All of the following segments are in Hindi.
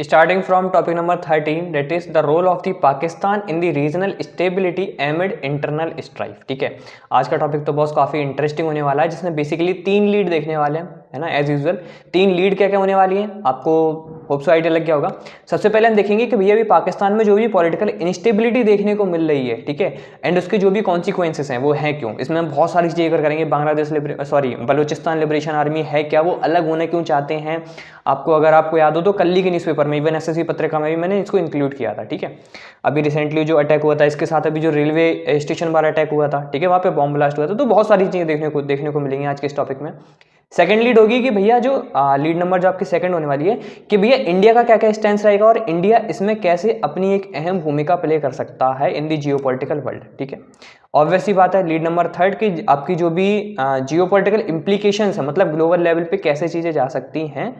Starting from topic number 13, that is the role of the Pakistan in the regional stability amid internal strife। ठीक है, आज का टॉपिक तो बॉस काफी इंटरेस्टिंग होने वाला है, जिसमें बेसिकली 3 लीड देखने वाले हैं, है ना। एज यूजुअल 3 लीड क्या क्या होने वाली है, आपको होप सो आइडिया लग गया होगा। सबसे पहले हम देखेंगे कि भैया भी पाकिस्तान में जो भी पॉलिटिकल इंस्टेबिलिटी देखने को मिल रही है, ठीक है, एंड उसके जो भी कॉन्सिक्वेंसेस हैं वो है क्यों। इसमें हम बहुत सारी चीजें करेंगे। बांग्लादेश बलूचिस्तान लिबरेशन आर्मी है क्या, वो अलग होना क्यों चाहते हैं। आपको अगर आपको याद हो तो कल की न्यूज़पेपर में, इवन एसएससी पत्रिका में भी मैंने इसको इंक्लूड किया था, ठीक है। अभी रिसेंटली जो अटैक हुआ था, इसके साथ अभी जो रेलवे स्टेशन पर अटैक हुआ था, ठीक है, वहाँ पे बॉम्ब ब्लास्ट हुआ था। तो बहुत सारी चीजें देखने को मिलेंगी आज के इस टॉपिक में। सेकंड लीड होगी कि भैया जो लीड नंबर जो आपकी सेकंड होने वाली है कि भैया इंडिया का क्या क्या स्टैंड रहेगा और इंडिया इसमें कैसे अपनी एक अहम भूमिका प्ले कर सकता है इन दी जियोपॉलिटिकल वर्ल्ड, ठीक है। ऑब्वियसली बात है लीड नंबर थर्ड की आपकी जो भी जियोपॉलिटिकल इम्प्लीकेशंस है, मतलब ग्लोबल लेवल पे कैसे चीजें जा सकती हैं।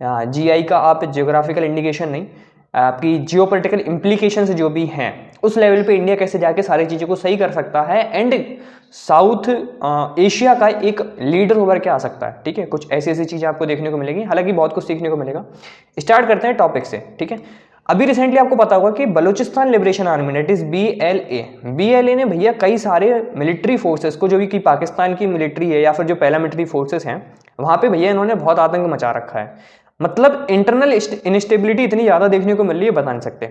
जीआई का आप जियोग्राफिकल इंडिकेशन नहीं, आपकी जियोपॉलिटिकल इम्प्लीकेशंस जो भी हैं उस लेवल पे इंडिया कैसे जाके सारी चीज़ों को सही कर सकता है एंड साउथ एशिया का एक लीडर उभर के आ सकता है, ठीक है। कुछ ऐसी ऐसी चीज़ें आपको देखने को मिलेगी, हालांकि बहुत कुछ सीखने को मिलेगा। स्टार्ट करते हैं टॉपिक से, ठीक है। अभी रिसेंटली आपको पता होगा कि Balochistan liberation army that is BLA ने भैया कई सारे मिलिट्री फोर्सेस को, जो भी कि पाकिस्तान की मिलिट्री है या फिर जो पैरामिलिट्री फोर्सेस हैं, वहां पे भैया इन्होंने बहुत आतंक मचा रखा है। मतलब इंटरनल इंस्टेबिलिटी इतनी ज्यादा देखने को मिल रही है, बता नहीं सकते।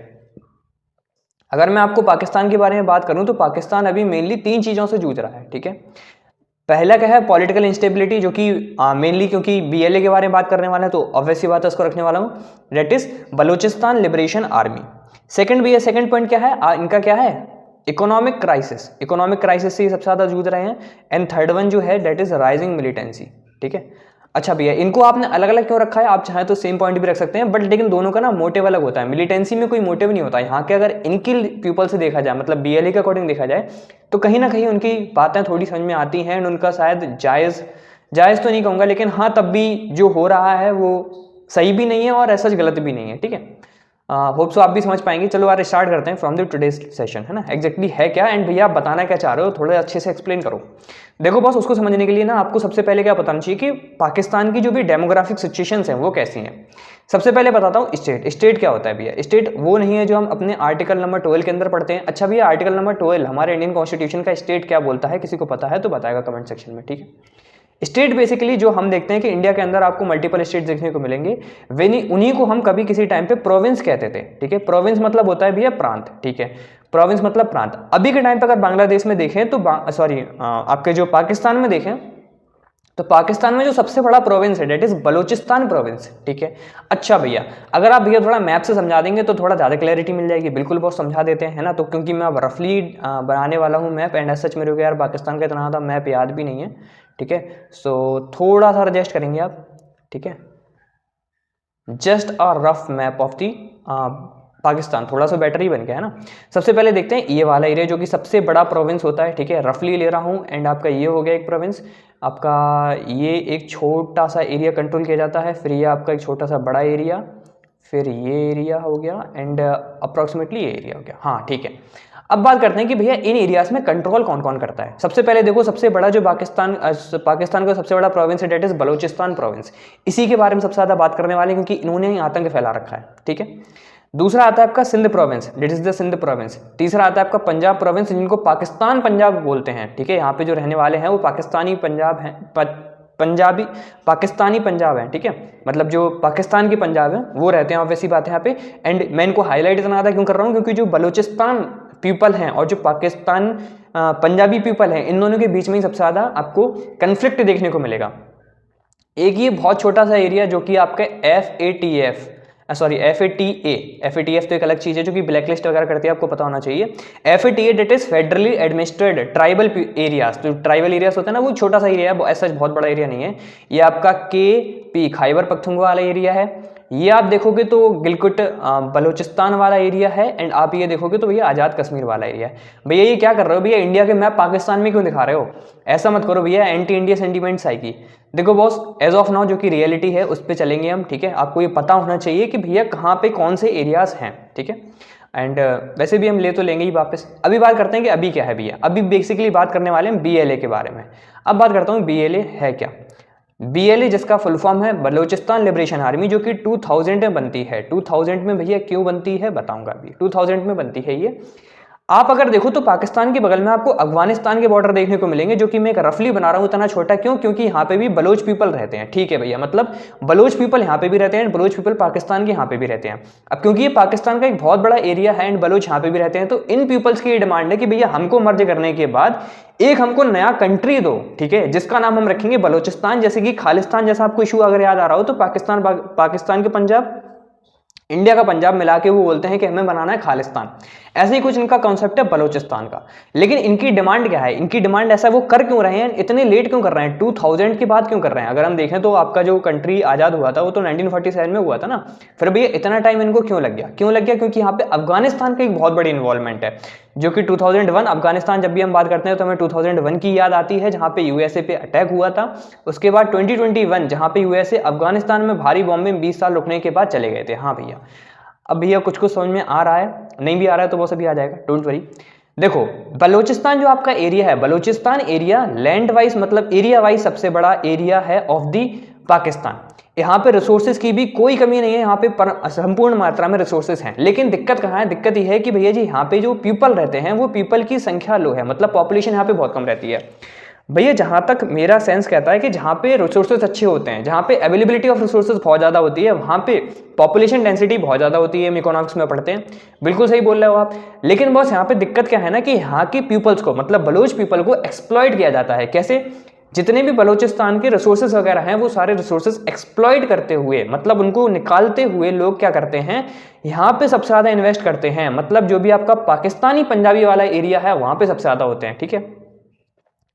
अगर मैं आपको पाकिस्तान के बारे में बात करूं तो पाकिस्तान अभी मेनली 3 चीजों से जूझ रहा है, ठीक है। पहला क्या है, पॉलिटिकल इंस्टेबिलिटी, जो कि मेनली क्योंकि बीएलए के बारे में बात करने वाला है तो ऑब्वियसली बात है उसको रखने वाला हूं, that is Balochistan liberation army. Second भी है, सेकंड पॉइंट क्या है इनका, क्या है, इकोनॉमिक क्राइसिस। इकोनॉमिक क्राइसिस से सबसे ज्यादा जूझ रहे हैं। एंड थर्ड वन जो है दैट इज राइजिंग मिलिटेंसी, ठीक है। अच्छा भैया इनको आपने अलग अलग क्यों रखा है, आप चाहें तो सेम पॉइंट भी रख सकते हैं, बट लेकिन दोनों का ना मोटिव अलग होता है। मिलिटेंसी में कोई मोटिव नहीं होता यहाँ के, अगर इनकी पीपल से देखा जाए, मतलब बीएलए के अकॉर्डिंग देखा जाए तो कहीं ना कहीं उनकी बातें थोड़ी समझ में आती हैं एंड उनका शायद जायज तो नहीं कहूँगा, लेकिन हाँ तब भी जो हो रहा है वो सही भी नहीं है और ऐसा गलत भी नहीं है, ठीक है। होप सो आप भी समझ पाएंगे। चलो यार स्टार्ट करते हैं फ्रॉम द टुडेज सेशन, है ना। एग्जैक्टली है क्या एंड भैया आप बताना क्या चाह रहे हो, थोड़े अच्छे से एक्सप्लेन करो। देखो बॉस, उसको समझने के लिए ना आपको सबसे पहले क्या बताना चाहिए कि पाकिस्तान की जो भी डेमोग्राफिक सिचुएशंस हैं वो कैसी हैं। सबसे पहले बताता हूँ स्टेट क्या होता है भैया। स्टेट वो नहीं है जो हम अपने आर्टिकल नंबर 12 के अंदर पढ़ते हैं। अच्छा भैया आर्टिकल नंबर 12 हमारे इंडियन कॉन्स्टिट्यूशन का स्टेट क्या बोलता है, किसी को पता है तो बताएगा कमेंट सेक्शन में, ठीक है। स्टेट बेसिकली जो हम देखते हैं कि इंडिया के अंदर आपको मल्टीपल स्टेट देखने को मिलेंगे, उन्हीं को हम कभी किसी टाइम पे प्रोविंस कहते थे, ठीक है। प्रोविंस मतलब होता है भैया प्रांत, ठीक है। प्रोविंस मतलब प्रांत। अभी के टाइम पे अगर बांग्लादेश में देखें तो आपके जो पाकिस्तान में देखें तो पाकिस्तान में जो सबसे बड़ा प्रोविंस है दैट इज बलूचिस्तान प्रोविंस, ठीक है। अच्छा भैया अगर आप भैया थोड़ा मैप से समझा देंगे तो थोड़ा ज़्यादा क्लैरिटी मिल जाएगी। बिल्कुल बहुत समझा देते हैं, है ना। तो क्योंकि मैं अब रफली बनाने वाला हूँ मैप एंड सच मेरे को यार पाकिस्तान का इतना ज़्यादा मैप याद भी नहीं है, ठीक है। सो थोड़ा सा एडजस्ट करेंगे आप, ठीक है। Just a rough map of the Pakistan, थोड़ा सा बेटर ही बन गया, है ना। सबसे पहले देखते हैं ये वाला एरिया जो कि सबसे बड़ा प्रोविंस होता है, ठीक है। रफली ले रहा हूँ एंड आपका ये हो गया एक प्रोविंस। आपका ये एक छोटा सा एरिया कंट्रोल किया जाता है, फिर ये आपका एक छोटा सा बड़ा एरिया, फिर ये एरिया हो गया एंड अप्रॉक्सीमेटली ये एरिया हो गया, हाँ ठीक है। अब बात करते हैं कि भैया इन एरियाज में कंट्रोल कौन कौन करता है। सबसे पहले देखो सबसे बड़ा जो पाकिस्तान का सबसे बड़ा प्रोविंस है दैट इज बलूचिस्तान प्रोविंस। इसी के बारे में सबसे ज्यादा बात करने वाले हैं क्योंकि इन्होंने आतंक फैला रखा है, ठीक है। दूसरा आता है आपका Sindh province, that is the Sindh province. तीसरा आता है आपका पंजाब प्रोविंस, जिनको पाकिस्तान पंजाब बोलते हैं, ठीक है। यहाँ पे जो रहने वाले हैं वो पाकिस्तानी पंजाब हैं, पाकिस्तानी पंजाब है, ठीक है। मतलब जो पाकिस्तान के पंजाब है वो रहते हैं, ऑब्वियसली बात है यहाँ पे। एंड मैं इनको हाईलाइट इतना ज़्यादा क्यों कर रहा हूँ क्योंकि जो बलूचिस्तान पीपल हैं और जो पाकिस्तान पंजाबी पीपल हैं, इन दोनों के बीच में ही सबसे ज़्यादा आपको कन्फ्लिक्ट देखने को मिलेगा। एक ये बहुत छोटा सा एरिया जो कि आपका FATF तो एक अलग चीज है जो कि ब्लैक लिस्ट वगैरह करती है, आपको पता होना चाहिए। FATA that is federally administered tribal areas. तो ट्राइबल एरियाज होता है ना, वो छोटा सा एरिया है, ऐसा बहुत बड़ा एरिया नहीं है। ये आपका KP खैबर पख्तूनख्वा वाला एरिया है। ये आप देखोगे तो गिलकुट बलूचिस्तान वाला एरिया है एंड आप ये देखोगे तो भैया आज़ाद कश्मीर वाला एरिया है। भैया ये क्या कर रहे हो भैया, इंडिया के मैप पाकिस्तान में क्यों दिखा रहे हो, ऐसा मत करो भैया, एंटी इंडिया सेंटीमेंट्स आएगी। देखो बॉस एज ऑफ नाउ जो कि रियलिटी है उस पर चलेंगे हम, ठीक है। आपको ये पता होना चाहिए कि भैया कहाँ पे कौन से एरियाज हैं, ठीक है। एंड वैसे भी हम ले तो लेंगे ही वापस। अभी बात करते हैं कि अभी क्या है भैया। अभी बेसिकली बात करने वाले हैं BLA के बारे में। अब बात करता हूँ BLA है क्या। BLA जिसका फुल फॉर्म है बलोचिस्तान लिबरेशन आर्मी, जो कि 2000 में बनती है। 2000 में भैया क्यों बनती है बताऊंगा अभी। 2000 में बनती है ये। आप अगर देखो तो पाकिस्तान के बगल में आपको अफगानिस्तान के बॉर्डर देखने को मिलेंगे, जो कि मैं एक रफली बना रहा हूं, इतना छोटा क्यों, क्योंकि यहाँ पे भी बलोच पीपल रहते हैं। ठीक है भैया, मतलब बलोच पीपल यहाँ पे भी रहते हैं, बलोच पीपल पाकिस्तान के यहाँ पे भी रहते हैं। अब क्योंकि ये पाकिस्तान का एक बहुत बड़ा एरिया है एंड बलोच यहाँ पे भी रहते हैं, तो इन पीपल्स की ये डिमांड है कि भैया हमको मर्ज करने के बाद एक हमको नया कंट्री दो, ठीक है, जिसका नाम हम रखेंगे बलोचिस्तान। जैसे कि खालिस्तान जैसा आपको इशू अगर याद आ रहा हो तो पाकिस्तान के पंजाब, इंडिया का पंजाब मिला के वो बोलते हैं कि हमें बनाना है खालिस्तान। ऐसे ही कुछ इनका कॉन्सेप्ट है बलोचिस्तान का। लेकिन इनकी डिमांड क्या है, इनकी डिमांड ऐसा वो कर क्यों रहे हैं, इतने लेट क्यों कर रहे हैं, 2000 के बाद क्यों कर रहे हैं। अगर हम देखें तो आपका जो कंट्री आजाद हुआ था वो तो 1947 में हुआ था ना, फिर भैया इतना टाइम इनको क्यों लग गया, क्यों लग गया, क्योंकि यहाँ पे अफगानिस्तान का एक बहुत बड़ी इन्वॉल्वमेंट है, जो कि 2001 अफगानिस्तान जब भी हम बात करते हैं तो हमें 2001 की याद आती है, जहां पे यूएसए पे अटैक हुआ था। उसके बाद 2021 जहां पे यूएसए अफगानिस्तान में भारी बॉम्बिंग 20 साल रुकने के बाद चले गए थे। हाँ भैया, अब भैया कुछ कुछ समझ में आ रहा है, नहीं भी आ रहा है तो वो सभी आ जाएगा, डोंट वरी। देखो बलोचिस्तान जो आपका एरिया है, बलोचिस्तान एरिया लैंड वाइज मतलब एरिया वाइज सबसे बड़ा एरिया है ऑफ दी पाकिस्तान। यहाँ पे रिसोर्सेज की भी कोई कमी नहीं है, यहाँ पे संपूर्ण मात्रा में रिसोर्सेज हैं। लेकिन दिक्कत कहाँ है, दिक्कत यह है कि भैया जी यहाँ पे जो पीपल रहते हैं वो पीपल की संख्या लो है, मतलब पॉपुलेशन यहाँ पे बहुत कम रहती है। भैया जहाँ तक मेरा सेंस कहता है कि जहाँ पे रिसोर्सेज अच्छे होते हैं, जहाँ पे अवेलेबिलिटी ऑफ रिसोर्सेज बहुत ज़्यादा होती है, वहाँ पे पॉपुलेशन डेंसिटी बहुत ज़्यादा होती है। हम इकोनॉमिक्स में पढ़ते हैं, बिल्कुल सही बोल रहे हो आप। लेकिन बॉस यहाँ पे दिक्कत क्या है ना कि यहाँ के पीपल्स को मतलब बलोच पीपल को एक्सप्लॉइट किया जाता है। कैसे, जितने भी बलोचिस्तान के रिसोर्सेज वगैरह हैं वो सारे रिसोर्सेज एक्सप्लॉइट करते हुए, मतलब उनको निकालते हुए लोग क्या करते हैं, यहाँ पे सबसे ज़्यादा इन्वेस्ट करते हैं। मतलब जो भी आपका पाकिस्तानी पंजाबी वाला एरिया है वहाँ पे सबसे ज़्यादा होते हैं। ठीक है,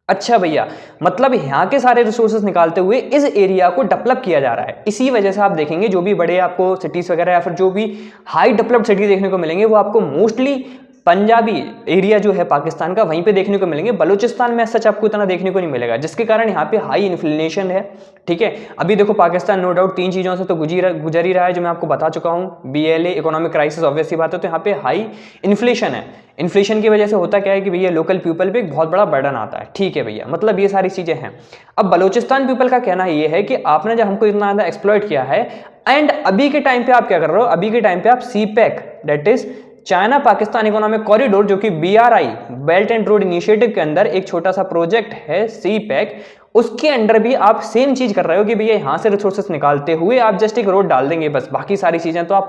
अच्छा भैया, मतलब यहाँ के सारे रिसोर्सेज निकालते हुए इस एरिया को डेवलप किया जा रहा है। इसी वजह से आप देखेंगे जो भी बड़े आपको सिटीज वगैरह या फिर जो भी हाई डेवलप्ड सिटी देखने को मिलेंगे वो आपको मोस्टली पंजाबी एरिया जो है पाकिस्तान का वहीं पे देखने को मिलेंगे। बलूचिस्तान में सच आपको इतना देखने को नहीं मिलेगा, जिसके कारण यहाँ पे हाई इन्फ्लेशन है। ठीक है, अभी देखो पाकिस्तान नो डाउट 3 चीज़ों से तो गुजर ही रहा है जो मैं आपको बता चुका हूँ। BLA, इकोनॉमिक क्राइसिस, ऑब्वियस सी बात है। तो यहाँ पे हाई इन्फ्लेशन है। इन्फ्लेशन की वजह से होता क्या है कि भैया लोकल पीपल पे एक बहुत बड़ा बर्डन आता है। ठीक है भैया, मतलब ये सारी चीज़ें हैं। अब बलूचिस्तान पीपल का कहना ये है कि आपने जब हमको इतना ज़्यादा एक्सप्लॉइट किया है एंड अभी के टाइम पे आप क्या कर रहे हो, अभी के टाइम पे आप CPEC that is China Pakistan economic corridor, जो कि BRI belt and road initiative के अंदर एक छोटा सा प्रोजेक्ट है CPEC, उसके अंडर भी आप सेम चीज कर रहे हो कि भैया यहां से रिसोर्सेस निकालते हुए आप जस्ट एक रोड डाल देंगे बस, बाकी सारी चीजें तो आप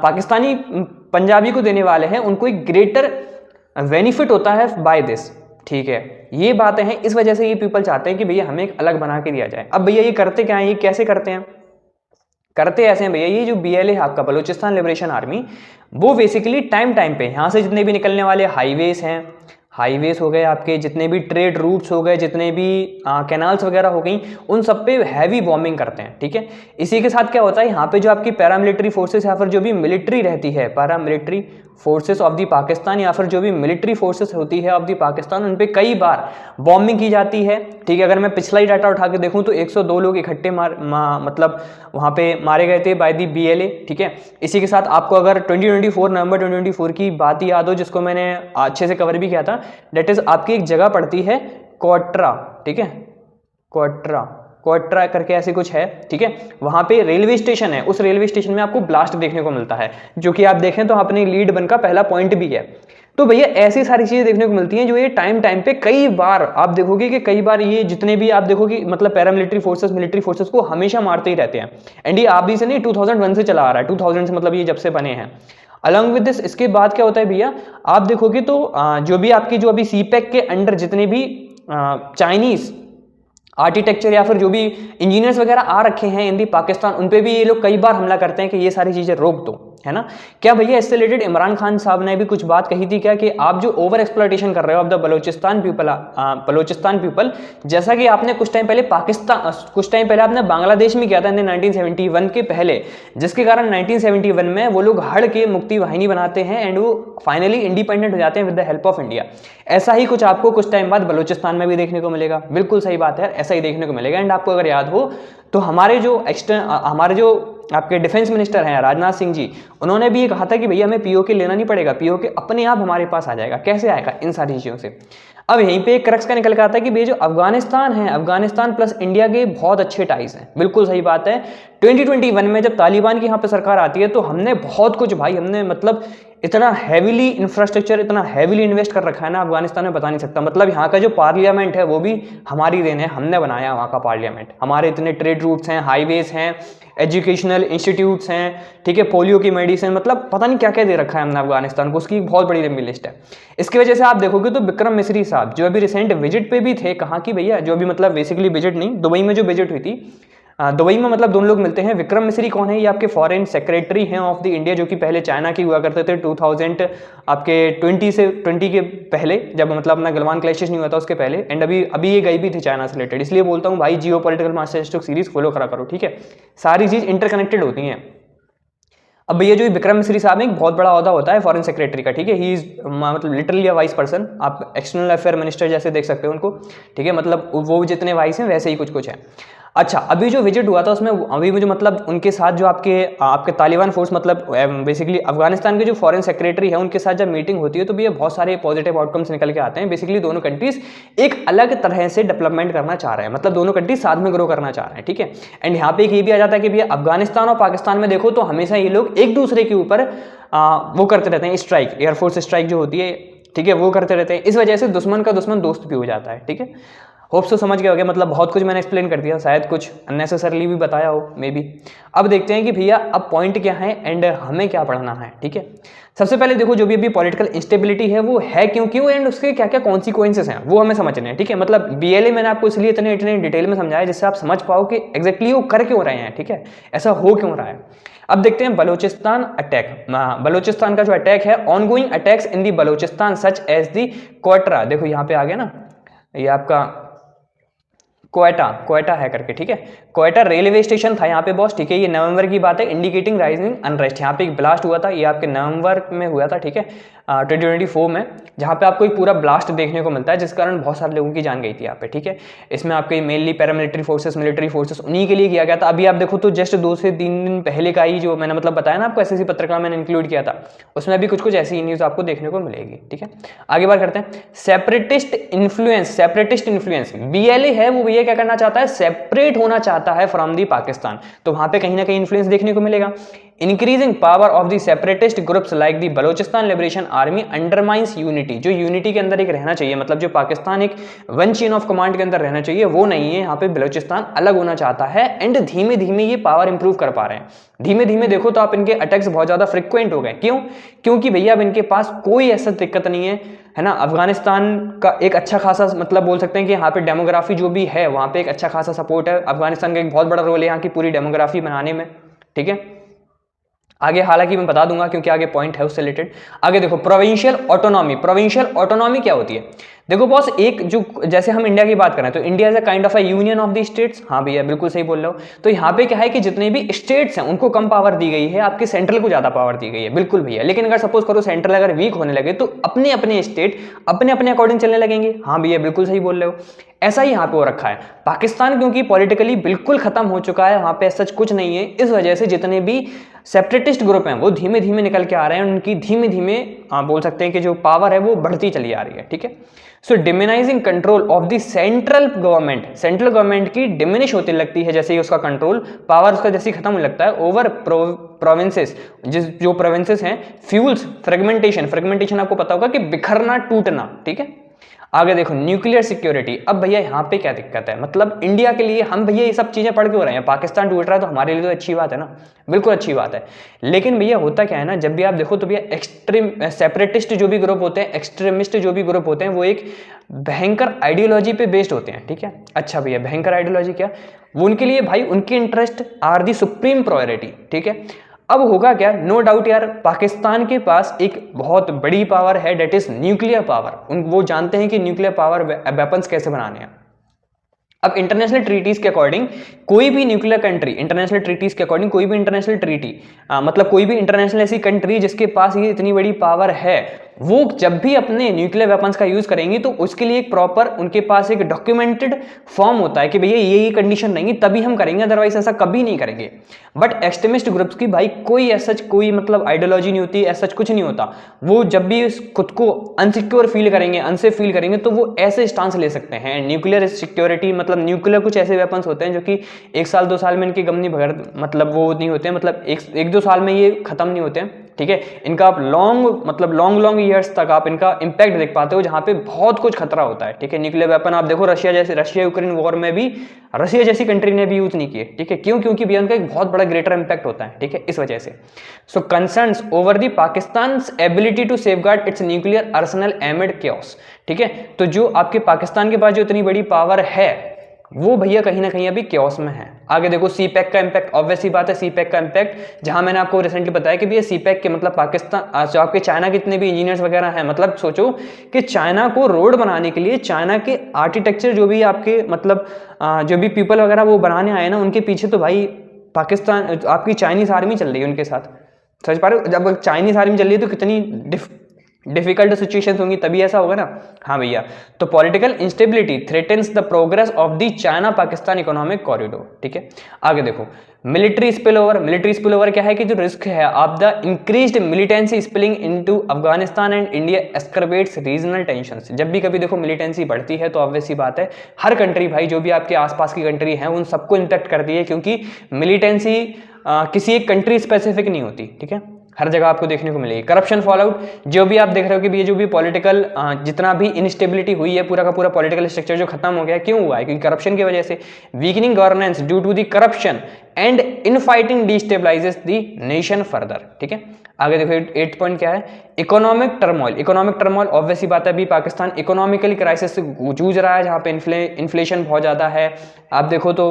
पाकिस्तानी पंजाबी को देने वाले हैं, उनको एक ग्रेटर बेनिफिट होता है बाय दिस। ठीक है, ये बातें हैं, इस वजह से ये पीपल चाहते हैं कि भैया हमें एक अलग बना के दिया जाए। अब भैया ये करते क्या है, ये कैसे करते हैं, करते ऐसे हैं भैया, ये जो BLA है आपका बलूचिस्तान लिबरेशन आर्मी, वो बेसिकली टाइम पे यहाँ से जितने भी निकलने वाले हाईवेज हो गए, आपके जितने भी ट्रेड रूट्स हो गए, जितने भी कैनाल्स वगैरह हो गई, उन सब पे हैवी बॉम्बिंग करते हैं। ठीक है, इसी के साथ क्या होता है, यहाँ पे जो आपकी पैरामिलिट्री फोर्सेस या फिर जो भी मिलिट्री रहती है, paramilitary forces of the Pakistan या फिर जो भी मिलिट्री फोर्सेस होती है ऑफ दी पाकिस्तान, उन पे कई बार बॉम्बिंग की जाती है। ठीक है, अगर मैं पिछला ही डाटा उठा के देखूं तो 102 लोग इकट्ठे मतलब वहाँ पे मारे गए थे बाय दी BLA। ठीक है, इसी के साथ आपको अगर 2024 नवंबर 2024 की बात याद हो, जिसको मैंने अच्छे से कवर भी किया था, डेट इज आपकी एक जगह पड़ती है कोटरा। ठीक है, कोटरा करके ऐसे कुछ है। ठीक है, वहां पे रेलवे स्टेशन है, उस रेलवे स्टेशन में आपको ब्लास्ट देखने को मिलता है, जो कि आप देखें तो अपने लीड वन का पहला पॉइंट भी है। तो भैया ऐसी सारी चीजें देखने को मिलती हैं जो ये टाइम पे कई बार आप देखोगे कि कई बार ये जितने भी आप देखोगे मतलब पैरामिलिट्री फोर्सेस मिलिट्री फोर्सेस को हमेशा मारते ही रहते हैं। एंड ये आप भी से नहीं 2001 से चला आ रहा है, 2000 से मतलब ये जब से बने हैं। अलॉन्ग विद दिस इसके बाद क्या होता है भैया, आप देखोगे तो जो भी आपकी जो अभी CPEC के अंडर जितने भी चाइनीज आर्किटेक्चर या फिर जो भी इंजीनियर्स वगैरह आ रखे हैं इन दी पाकिस्तान, उन पे भी ये लोग कई बार हमला करते हैं कि ये सारी चीजें रोक दो, है ना। क्या भैया इससे रिलेटेड इमरान खान साहब ने भी कुछ बात कही थी क्या कि आप जो ओवर एक्सप्लॉइटेशन कर रहे हो ऑफ द बलूचिस्तान पीपल, जैसा कि आपने कुछ टाइम पहले आपने बांग्लादेश में किया था 1971 के पहले, जिसके कारण 1971 में वो लोग हड़ के मुक्ति वाहिनी बनाते हैं एंड वो फाइनली इंडिपेंडेंट हो जाते हैं with the help of India. ऐसा ही कुछ आपको कुछ टाइम बाद बलूचिस्तान में भी देखने को मिलेगा। बिल्कुल सही बात है, ऐसा ही देखने को मिलेगा। एंड आपको अगर याद हो तो हमारे जो आपके डिफेंस मिनिस्टर हैं राजनाथ सिंह जी, उन्होंने भी ये कहा था कि भैया हमें पीओके लेना नहीं पड़ेगा, पीओके अपने आप हमारे पास आ जाएगा। कैसे आएगा? इन सारी चीज़ों से। अब यहीं पे एक क्रक्स का निकल के आता है कि भैया जो अफगानिस्तान है, अफगानिस्तान प्लस इंडिया के बहुत अच्छे टाइज हैं। बिल्कुल सही बात है। 2021 में जब तालिबान की यहाँ पे सरकार आती है तो हमने बहुत कुछ भाई, हमने मतलब इतना हैविली इंफ्रास्ट्रक्चर, इतना हैविली इन्वेस्ट कर रखा है ना अफगानिस्तान में, बता नहीं सकता। मतलब यहाँ का जो पार्लियामेंट है वो भी हमारी देन है, हमने बनाया वहाँ का पार्लियामेंट। हमारे इतने ट्रेड रूट्स हैं, हाईवेज हैं, एजुकेशनल इंस्टीट्यूट्स हैं, ठीक है, पोलियो की मेडिसिन, मतलब पता नहीं क्या क्या दे रखा है हमने अफगानिस्तान को, उसकी बहुत बड़ी लंबी लिस्ट है। इसकी वजह से आप देखोगे तो विक्रम मिस्री साहब जो अभी रिसेंट विजिट पे भी थे, कहाँ की भैया, जो अभी मतलब बेसिकली विजिट नहीं, दुबई में जो विजिट हुई थी, दुबई में मतलब दोनों लोग मिलते हैं। विक्रम मिस्री कौन है? ये आपके फॉरेन सेक्रेटरी हैं ऑफ द इंडिया, जो कि पहले चाइना की हुआ करते थे 2000 आपके 20 के पहले, जब मतलब अपना गलवान क्लैशेस नहीं हुआ था उसके पहले। एंड अभी ये गई भी थी चाइना से रिलेटेड। इसलिए बोलता हूँ भाई जियो political master stroke series follow करा करो, ठीक है, सारी चीज इंटरकनेक्टेड होती हैं। अब भैया जो विक्रम मिस्री साहब एक बहुत बड़ा ओहदा होता है फॉरेन सेक्रेटरी का, ठीक है, ही इज मतलब लिटरली अ वाइस पर्सन। आप एक्सटर्नल अफेयर मिनिस्टर जैसे देख सकते हो उनको, ठीक है, मतलब वो जितने वाइस हैं वैसे ही कुछ कुछ है। अच्छा, अभी जो विजिट हुआ था उसमें अभी मुझे मतलब उनके साथ जो आपके तालिबान फोर्स, मतलब बेसिकली अफगानिस्तान के जो फॉरेन सेक्रेटरी है उनके साथ जब मीटिंग होती है तो भी ये बहुत सारे पॉजिटिव आउटकम्स निकल के आते हैं। बेसिकली दोनों कंट्रीज एक अलग तरह से डेवलपमेंट करना चाह रहे हैं, मतलब दोनों कंट्रीज साथ में ग्रो करना चाह रहे हैं, ठीक है। एंड यहाँ पे एक ये भी आ जाता है कि भैया अफगानिस्तान और पाकिस्तान में देखो तो हमेशा ये लोग एक दूसरे के ऊपर वो करते रहते हैं, स्ट्राइक, एयरफोर्स स्ट्राइक जो होती है, ठीक है, वो करते रहते हैं। इस वजह से दुश्मन का दुश्मन दोस्त भी हो जाता है, ठीक है। होप सो समझ गए होगे, मतलब बहुत कुछ मैंने एक्सप्लेन कर दिया, शायद कुछ अननेसेसरली भी बताया हो मे बी। अब देखते हैं कि भैया अब पॉइंट क्या है एंड हमें क्या पढ़ना है, ठीक है। सबसे पहले देखो जो भी अभी पॉलिटिकल इंस्टेबिलिटी है वो है क्यों एंड उसके क्या क्या कॉन्सिक्वेंसेस हैं वो हमें समझने हैं, ठीक है। मतलब बीएलए मैंने आपको इसलिए इतने डिटेल में समझाया जिससे आप समझ पाओ कि एग्जैक्टली वो कर क्यों रहे हैं, ठीक है, ऐसा हो क्यों रहा है। अब देखते हैं बलोचिस्तान अटैक। बलोचिस्तान का जो अटैक है, ongoing attacks in the Balochistan such as the Quetta, देखो यहाँ पे आ गया ना, ये आपका क्वेटा है करके, ठीक है, क्वेटा रेलवे स्टेशन था यहाँ पे बॉस, ठीक है। ये नवंबर की बात है, इंडिकेटिंग राइजिंग अनरेस्ट। यहाँ पे एक ब्लास्ट हुआ था, ये आपके नवंबर में हुआ था, ठीक है, 2024 में, जहाँ पे आपको एक पूरा ब्लास्ट देखने को मिलता है जिस कारण बहुत सारे लोगों की जान गई थी यहाँ पे, ठीक है। इसमें आपके mainly paramilitary forces, military forces, उन्हीं के लिए किया गया था। अभी आप देखो तो जस्ट 2 से 3 दिन पहले का ही जो मैंने मतलब बताया ना आपको, एसएससी पत्रिका मैंने इंक्लूड किया था, उसमें भी कुछ कुछ ऐसी न्यूज आपको देखने को मिलेगी, ठीक है। आगे बात करते हैं सेपरेटिस्ट इन्फ्लुएंस बीएलए है वो भैया क्या करना चाहता है, सेपरेट होना चाहता है फ्रॉम दी पाकिस्तान, तो वहां पे कहीं ना कहीं इन्फ्लुएंस देखने को मिलेगा। Increasing power of the separatist groups like the Balochistan liberation army undermines unity, जो यूनिटी के अंदर एक रहना चाहिए, मतलब जो पाकिस्तान एक वन चेन ऑफ कमांड के अंदर रहना चाहिए वो नहीं है, यहाँ पे बलोचिस्तान अलग होना चाहता है। एंड धीमे धीमे ये पावर इंप्रूव कर पा रहे हैं, धीमे धीमे देखो तो आप इनके अटैक्स बहुत ज्यादा फ्रिक्वेंट हो गए। क्यों? क्योंकि भैया अब इनके पास कोई ऐसा दिक्कत नहीं है ना। अफगानिस्तान का एक अच्छा खासा मतलब बोल सकते हैं कि यहाँ पे डेमोग्राफी जो भी है वहाँ पे एक अच्छा खासा सपोर्ट है, अफगानिस्तान का एक बहुत बड़ा रोल है यहाँ की पूरी डेमोग्राफी बनाने में, ठीक है। आगे हालांकि मैं बता दूंगा क्योंकि आगे पॉइंट है उससे रिलेटेड। आगे देखो प्रोविंशियल ऑटोनॉमी क्या होती है। देखो बॉस, एक जो जैसे हम इंडिया की बात करें तो India is a kind of a union of the states, हाँ भैया बिल्कुल सही बोल रहे हो। तो यहाँ पे क्या है कि जितने भी स्टेट्स हैं उनको कम पावर दी गई है, आपके सेंट्रल को ज्यादा पावर दी गई है, बिल्कुल भैया। लेकिन अगर सपोज करो सेंट्रल अगर वीक होने लगे तो अपने अपने स्टेट अपने अपने अकॉर्डिंग चलने लगेंगे, हाँ भैया बिल्कुल सही बोल रहे हो। ऐसा ही यहाँ पे हो रखा है। पाकिस्तान क्योंकि पॉलिटिकली बिल्कुल खत्म हो चुका है, वहां पे सच कुछ नहीं है, इस वजह से जितने भी सेपरेटिस्ट ग्रुप हैं वो धीमे धीमे निकल के आ रहे हैं, उनकी धीमे धीमे बोल सकते हैं कि जो पावर है वो बढ़ती चली आ रही है, ठीक है। So diminishing control of the central government की डिमिनिश होती लगती है जैसे ही उसका कंट्रोल पावर उसका जैसे ही खत्म होने लगता है ओवर प्रोविंसेस, जो प्रोविंसेस हैं। फ्यूल्स फ्रेगमेंटेशन आपको पता होगा कि बिखरना टूटना, ठीक है। आगे देखो न्यूक्लियर सिक्योरिटी। अब भैया यहाँ पे क्या दिक्कत है, मतलब इंडिया के लिए हम भैया ये सब चीजें पढ़ क्यों रहे हैं, पाकिस्तान टूट रहा है तो हमारे लिए तो अच्छी बात है ना, बिल्कुल अच्छी बात है। लेकिन भैया होता क्या है ना, जब भी आप देखो तो भैया एक्सट्रीम सेपरेटिस्ट जो भी ग्रुप होते हैं, एक्सट्रीमिस्ट जो भी ग्रुप होते हैं, वो एक भयंकर आइडियोलॉजी पे बेस्ड होते हैं, ठीक है। अच्छा भैया भयंकर आइडियोलॉजी क्या, वो उनके लिए भाई उनके interest are the supreme priority, ठीक है। अब होगा क्या, नो डाउट यार पाकिस्तान के पास एक बहुत बड़ी पावर है, डेट इज न्यूक्लियर पावर। वो जानते हैं कि न्यूक्लियर पावर वेपन्स कैसे बनाने हैं। अब इंटरनेशनल ट्रीटीज के अकॉर्डिंग कोई भी न्यूक्लियर कंट्री, इंटरनेशनल ट्रीटीज के अकॉर्डिंग कोई भी इंटरनेशनल ट्रीटी मतलब कोई भी इंटरनेशनल ऐसी कंट्री जिसके पास ये इतनी बड़ी पावर है, वो जब भी अपने न्यूक्लियर वेपन्स का यूज करेंगी तो उसके लिए एक प्रॉपर उनके पास एक डॉक्यूमेंटेड फॉर्म होता है कि भैया ये कंडीशन रहेंगी तभी हम करेंगे, अदरवाइज ऐसा कभी नहीं करेंगे। बट एक्सट्रीमिस्ट ग्रुप्स की भाई कोई ऐसा कोई मतलब आइडियोलॉजी नहीं होती, ऐसा कुछ नहीं होता। वो जब भी खुद को अनसिक्योर फील करेंगे, अनसेफ फील करेंगे, तो वो ऐसे स्टांस ले सकते हैं। न्यूक्लियर सिक्योरिटी मतलब न्यूक्लियर कुछ ऐसे वेपन्स होते हैं जो कि 1 साल 2 साल में इनकी गम नहीं भगर, मतलब वो नहीं होते हैं, मतलब 1-2 साल में ये खत्म नहीं होते हैं, ठीक है। इनका आप लॉन्ग ईयर्स तक आप इनका इंपैक्ट देख पाते हो, जहां पे बहुत कुछ खतरा होता है, ठीक है। न्यूक्लियर वेपन आप देखो, रशिया यूक्रेन वॉर में भी रशिया जैसी कंट्री ने भी यूज नहीं किए, ठीक है। क्यों? क्योंकि भैया उनका एक बहुत बड़ा ग्रेटर इंपैक्ट होता है, ठीक है, इस वजह से। So concerns over the Pakistan's ability to safeguard its nuclear arsenal amid chaos, ठीक है। तो जो आपके पाकिस्तान के पास जो इतनी बड़ी पावर है वो भैया कहीं ना कहीं अभी chaos में है। आगे देखो सीपैक का इंपैक्ट, ऑब्वियस सी बात है सीपैक का इंपैक्ट, जहां मैंने आपको रिसेंटली बताया कि भैया सीपैक के मतलब पाकिस्तान जो आपके चाइना के जितने भी इंजीनियर्स वगैरह हैं, मतलब सोचो कि चाइना को रोड बनाने के लिए चाइना के आर्किटेक्चर जो भी आपके मतलब जो भी पीपल वगैरह वो बनाने आए ना, उनके पीछे तो भाई पाकिस्तान आपकी चाइनीज आर्मी चल रही है उनके साथ। समझ पा रहे हो? जब चाइनीज आर्मी चल रही है तो कितनी डिफिकल्ट सिचुएशंस होंगी, तभी ऐसा होगा ना। हाँ भैया, तो political instability threatens the progress of the China Pakistan economic corridor, ठीक है। आगे देखो मिलिट्री स्पिल ओवर क्या है कि जो रिस्क है of the increased militancy spilling into Afghanistan and India exacerbates regional tensions. जब भी कभी देखो मिलिटेंसी बढ़ती है तो ऑब्वियस सी बात है हर कंट्री भाई जो भी आपके आसपास की कंट्री है उन सबको इंपैक्ट करती है, क्योंकि मिलिटेंसी किसी एक कंट्री स्पेसिफिक नहीं होती, ठीक है, हर जगह आपको देखने को मिलेगी। करप्शन फॉलोआउट, जो भी आप देख रहे हो कि ये जो भी पॉलिटिकल जितना भी इनस्टेबिलिटी हुई है, पूरा का पूरा पॉलिटिकल स्ट्रक्चर जो खत्म हो गया, क्यों हुआ है? क्योंकि करप्शन की वजह से। Weakening governance due to the corruption and infighting destabilizes the nation further, ठीक है। आगे देखो 8th पॉइंट क्या है? इकोनॉमिक टर्मोइल ऑब्वियस ही बात है, अभी पाकिस्तान इकोनॉमिकली क्राइसिस से जूझ रहा है, जहां पे इन्फ्लेशन बहुत ज्यादा है। आप देखो तो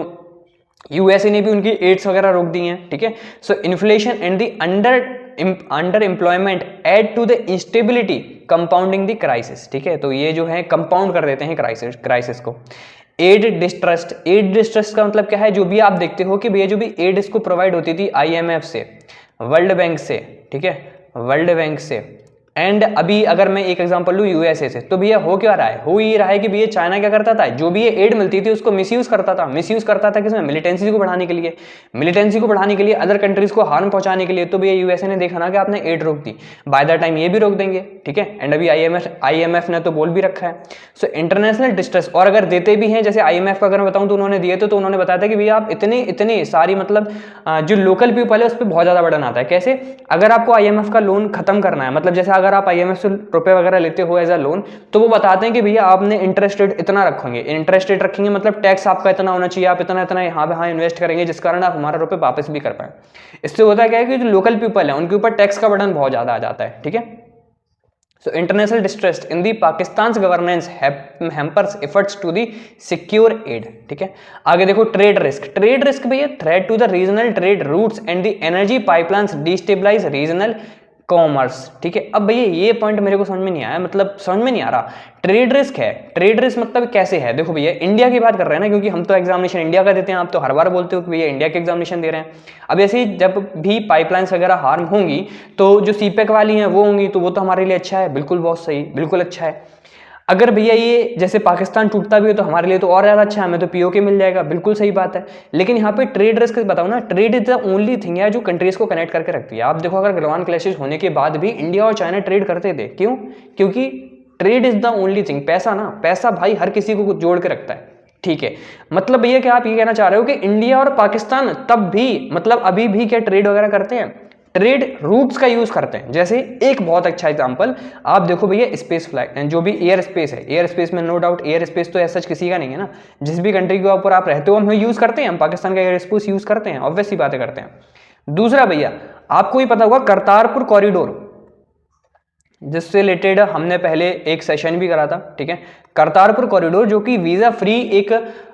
यूएसए ने भी उनकी एड्स वगैरह रोक दी हैं, ठीक है। So inflation and the underemployment add to the instability compounding the crisis, ठीक है। तो ये जो है कंपाउंड कर देते हैं क्राइसिस को। एड डिस्ट्रस्ट का मतलब क्या है? जो भी आप देखते हो कि भैया जो भी एड इसको प्रोवाइड होती थी आईएमएफ से, वर्ल्ड बैंक से, ठीक है, वर्ल्ड बैंक से, एंड अभी अगर मैं एक एग्जांपल लूं यूएसए से, तो भैया हो क्या रहा है? हो ये रहा है कि भैया चाइना क्या करता था, जो भी ये एड मिलती थी उसको मिसयूज करता था किसमें? मिलिटेंसी को बढ़ाने के लिए, अदर कंट्रीज को हार्म पहुंचाने के लिए। तो भैया यूएसए ने देखा ना कि आपने एड रोक दी, बाय द टाइम ये भी रोक देंगे, ठीक है। एंड अभी आईएमएफ ने तो बोल भी रखा है। सो इंटरनेशनल डिस्ट्रेस, और अगर देते भी हैं, जैसे आईएमएफ का अगर मैं बताऊं तो उन्होंने दिए थे, तो उन्होंने बताया था कि भैया आप इतनी सारी मतलब जो लोकल पीपल है उस पर बहुत ज्यादा बर्डन आता है। कैसे? अगर आपको आईएमएफ का लोन खत्म करना है, मतलब जैसे अगर आप आईएमएफ से रुपए वगैरह लेते हो एज अ लोन, तो वो बताते हैं कि भैया आपने इंटरेस्ट रेट इतना रखेंगे, मतलब टैक्स आपका इतना होना चाहिए, आप इतना यहाँ इन्वेस्ट करेंगे जिस कारण आप हमारा रुपए वापस भी कर पाए। इससे होता क्या है कि जो लोकल पीपल है उनके ऊपर टैक्स का बर्डन बहुत ज्यादा आ जाता है, ठीक है। So international distress in the Pakistan's governance hampers efforts to the secure aid, ठीक है। आगे देखो ट्रेड रिस्क भैया threat to the regional trade routes and the energy pipelines destabilise regional commerce, ठीक है। अब भैया ये पॉइंट मेरे को समझ में नहीं आया, मतलब समझ में नहीं आ रहा। ट्रेड रिस्क मतलब कैसे है? देखो भैया इंडिया की बात कर रहे हैं ना, क्योंकि हम तो एग्जामिनेशन इंडिया का देते हैं, आप तो हर बार बोलते हो कि भैया इंडिया के एग्जामिनेशन दे रहे हैं। अब ऐसे जब भी पाइपलाइंस वगैरह हार्म होंगी तो जो सीपेक वाली हैं वो होंगी, तो वो तो हमारे लिए अच्छा है, बिल्कुल बहुत सही, बिल्कुल अच्छा है। अगर भैया ये जैसे पाकिस्तान टूटता भी है तो हमारे लिए तो और ज्यादा अच्छा है, हमें तो पीओके मिल जाएगा, बिल्कुल सही बात है। लेकिन यहाँ पे ट्रेड रिस्क बताओ ना, trade is the only thing है जो कंट्रीज को कनेक्ट करके रखती है। आप देखो अगर गलवान क्लैशेस होने के बाद भी इंडिया और चाइना ट्रेड करते थे, क्यों? क्योंकि trade is the only thing. पैसा भाई हर किसी को जोड़ के रखता है, ठीक है। मतलब भैया क्या आप ये कहना चाह रहे हो कि इंडिया और पाकिस्तान तब भी मतलब अभी भी क्या ट्रेड वगैरह करते हैं? ट्रेड रूट्स का यूज करते हैं। जैसे एक बहुत अच्छा एग्जांपल आप देखो भैया स्पेस फ्लाइट, जो भी एयर स्पेस है, एयर स्पेस में नो डाउट एयर स्पेस तो ऐसा किसी का नहीं है ना, जिस भी कंट्री के ऊपर आप रहते हो हम यूज करते हैं, हम पाकिस्तान का एयर स्पेस यूज करते हैं, ऑब्वियस सी बातें करते हैं। दूसरा भैया आपको ही पता होगा करतारपुर कॉरिडोर, जिससे रिलेटेड हमने पहले एक सेशन भी करा था, ठीक है। करतारपुर कॉरिडोर जो कि वीजा फ्री एक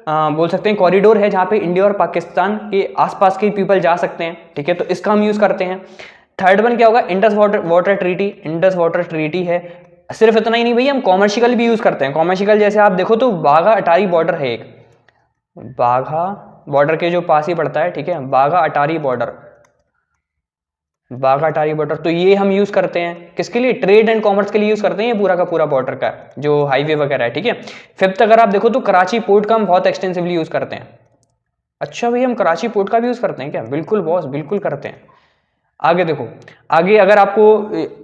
बोल सकते हैं कॉरिडोर है, जहां पे इंडिया और पाकिस्तान के आसपास के पीपल जा सकते हैं, ठीक है, तो इसका हम यूज करते हैं। थर्ड वन क्या होगा? इंडस वाटर ट्रीटी है। सिर्फ इतना ही नहीं भैया, हम कॉमर्शियल भी यूज करते हैं। कॉमर्शियल जैसे आप देखो तो वाघा अटारी बॉर्डर है, एक वाघा बॉर्डर के जो पास ही पड़ता है, ठीक है, वाघा अटारी बॉर्डर, वाघा अटारी बॉर्डर, तो ये हम यूज करते हैं किसके लिए, ट्रेड एंड कॉमर्स के लिए यूज करते हैं ये पूरा का पूरा बॉर्डर का जो हाईवे वगैरह है, ठीक है। फिफ्थ अगर आप देखो तो कराची पोर्ट का हम बहुत एक्सटेंसिवली यूज करते हैं। अच्छा भाई हम कराची पोर्ट का भी यूज करते हैं क्या, बिल्कुल बॉस बिल्कुल करते हैं। आगे देखो, आगे अगर आपको